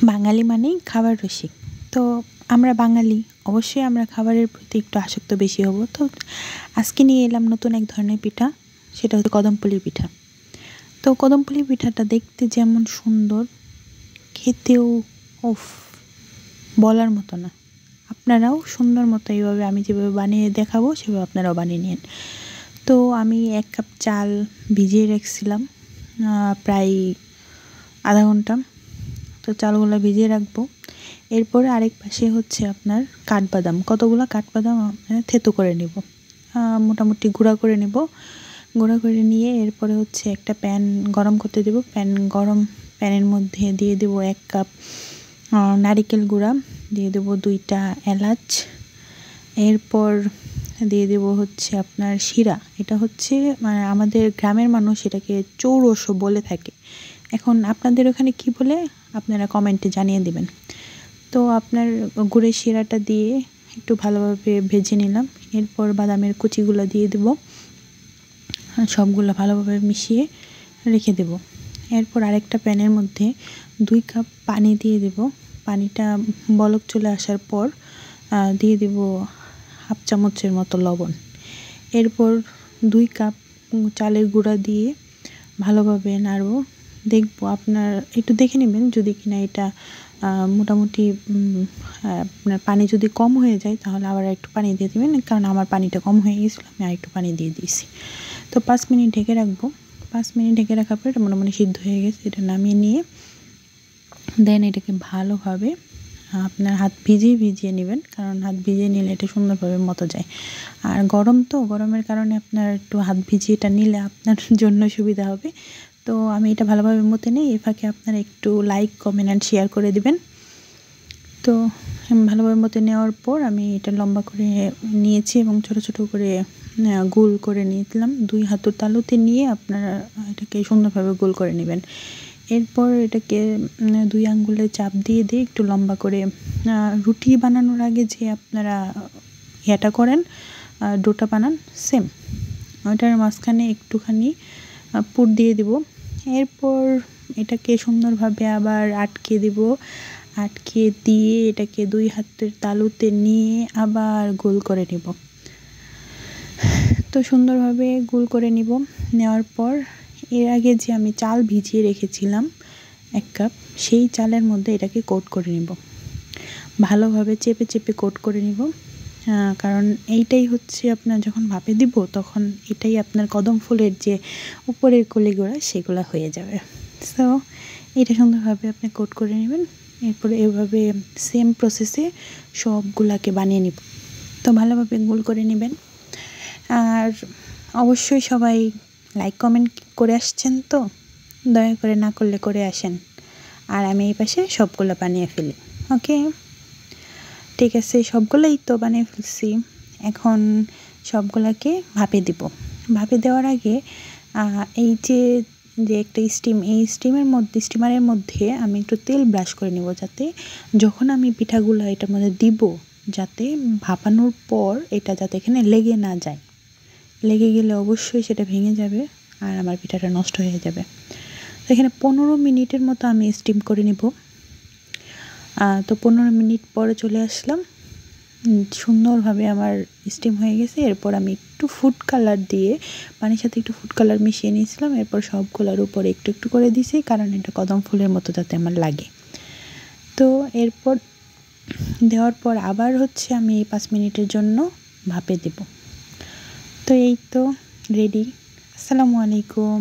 বাঙালি মানেই খাবার রসিক। তো আমরা বাঙালি, অবশ্যই আমরা খাবারের প্রতি একটু আসক্ত বেশি হব। তো আজকে নিয়ে এলাম নতুন এক ধরনের পিঠা, সেটা হচ্ছে কদমপুলি পিঠা। তো কদমপুলি পিঠাটা দেখতে যেমন সুন্দর, খেতেও উফ বলার মতো না। আপনারাও সুন্দর মতো এইভাবে আমি যেভাবে বানিয়ে দেখাবো সেভাবে আপনারাও বানিয়ে নিন। তো আমি 1 কাপ চাল ভিজিয়ে রেখেছিলাম প্রায় আধা ঘন্টা। তো চালগুলো ভিজিয়ে রাখবো। এরপরে আরেক পাশে হচ্ছে আপনার কাঠবাদাম, কতগুলো কাঠবাদাম থেতো করে নেব, মোটামুটি গুঁড়া করে নেব। গুঁড়া করে নিয়ে এরপরে হচ্ছে একটা প্যান গরম করতে দেব। প্যানের মধ্যে দিয়ে দেব 1 কাপ নারিকেল গুঁড়া, দিয়ে দেব 2টা এলাচ, এরপর দিয়ে দেব হচ্ছে আপনার শিরা। এটা হচ্ছে মানে আমাদের গ্রামের মানুষ এটাকে চৌরসও বলে থাকে। এখন আপনাদের ওখানে কি বলে আপনারা কমেন্টে জানিয়ে দিবেন। তো আপনার গুড়ের শিরাটা দিয়ে একটু ভালোভাবে ভেজে নিলাম। এরপর বাদামের কুচিগুলো দিয়ে দেব, সবগুলো ভালোভাবে মিশিয়ে রেখে দেব। এরপর আরেকটা প্যানের মধ্যে 2 কাপ পানি দিয়ে দেব। পানিটা বলক চলে আসার পর দিয়ে দেব হাফ চামচের মতো লবণ। এরপর 2 কাপ চালের গুঁড়া দিয়ে ভালোভাবে নাড়ব। দেখবো আপনার একটু দেখে নেবেন যদি কিনা এটা মোটামুটি আপনার পানি যদি কম হয়ে যায় তাহলে আবার একটু পানি দিয়ে দেবেন, কারণ আমার পানিটা কম হয়ে গেছিলো, আমি আরেকটু পানি দিয়ে দিয়েছি। তো 5 মিনিট ঢেকে রাখবো। 5 মিনিট ঢেকে রাখার পর এটা মোটামুটি সিদ্ধ হয়ে গেছে। এটা নামিয়ে নিয়ে দেন এটাকে ভালোভাবে আপনার হাত ভিজিয়ে নেবেন, কারণ হাত ভিজিয়ে নিলে এটা সুন্দরভাবে মতো যায়। আর গরম তো, গরমের কারণে আপনার একটু হাত ভিজিয়ে এটা নিলে আপনার জন্য সুবিধা হবে। তো আমি এটা ভালোভাবে মতে নিই। এ ফাঁকে আপনারা একটু লাইক, কমেন্ট অ্যান্ড শেয়ার করে দিবেন। তো ভালোভাবে মতে নেওয়ার পর আমি এটা লম্বা করে নিয়েছি এবং ছোট ছোট করে গোল করে নিয়েছিলাম। 2 হাতের তালুতে নিয়ে আপনারা এটাকে সুন্দরভাবে গোল করে নেবেন। এরপর এটাকে 2 আঙ্গুলে চাপ দিয়ে একটু লম্বা করে রুটি বানানোর আগে যে আপনারা এটা করেন, ডোটা বানান, সেম ওইটার মাঝখানে একটুখানি পুর দিয়ে দেব। এরপর এটাকে সুন্দরভাবে আবার আটকে দেব। আটকে দিয়ে এটাকে 2 হাতের তালুতে নিয়ে আবার গোল করে নেব। তো সুন্দরভাবে গোল করে নিব। নেওয়ার পর এর আগে যে আমি চাল ভিজিয়ে রেখেছিলাম 1 কাপ, সেই চালের মধ্যে এটাকে কোট করে নেব। ভালোভাবে চেপে চেপে কোট করে নিব, কারণ এইটাই হচ্ছে আপনার যখন ভাপে দিব তখন এটাই আপনার কদম ফুলের যে উপরের কলিগুলো সেগুলো হয়ে যাবে। সো এটা সুন্দরভাবে আপনি কোট করে নেবেন। এরপরে এভাবে সেম প্রসেসে সবগুলাকে বানিয়ে নিব। তো ভালোভাবে গোল করে নেবেন। আর অবশ্যই সবাই লাইক কমেন্ট করে আসছেন, তো দয়া করে না করলে করে আসেন। আর আমি এই পাশে সবগুলো বানিয়ে ফেলি। ওকে, ঠিক আছে, সবগুলোই তো বানিয়ে ফেলছি। এখন সবগুলোকে ভাপে দিব। ভাপে দেওয়ার আগে এই যে একটা স্টিমারের মধ্যে আমি একটু তেল ব্রাশ করে নেব, যাতে যখন আমি পিঠাগুলো এটার মধ্যে দিব, যাতে ভাপানোর পর এটা যাতে এখানে লেগে না যায়। লেগে গেলে অবশ্যই সেটা ভেঙে যাবে আর আমার পিঠাটা নষ্ট হয়ে যাবে। তো এখানে 15 মিনিটের মতো আমি স্টিম করে নেব। তো 15 মিনিট পরে চলে আসলাম। সুন্দরভাবে আমার স্টিম হয়ে গেছে। এরপর আমি একটু ফুড কালার দিয়ে, পানির সাথে একটু ফুড কালার মিশিয়ে নিয়েছিলাম। এরপর সবগুলোর উপরে একটু একটু করে দিয়েছি, কারণ এটা কদম ফুলের মতো যাতে আমার লাগে। তো এরপর দেওয়ার পর আবার হচ্ছে আমি 5 মিনিটের জন্য ভাপে দেব। তো এই তো রেডি। আসসালামু আলাইকুম।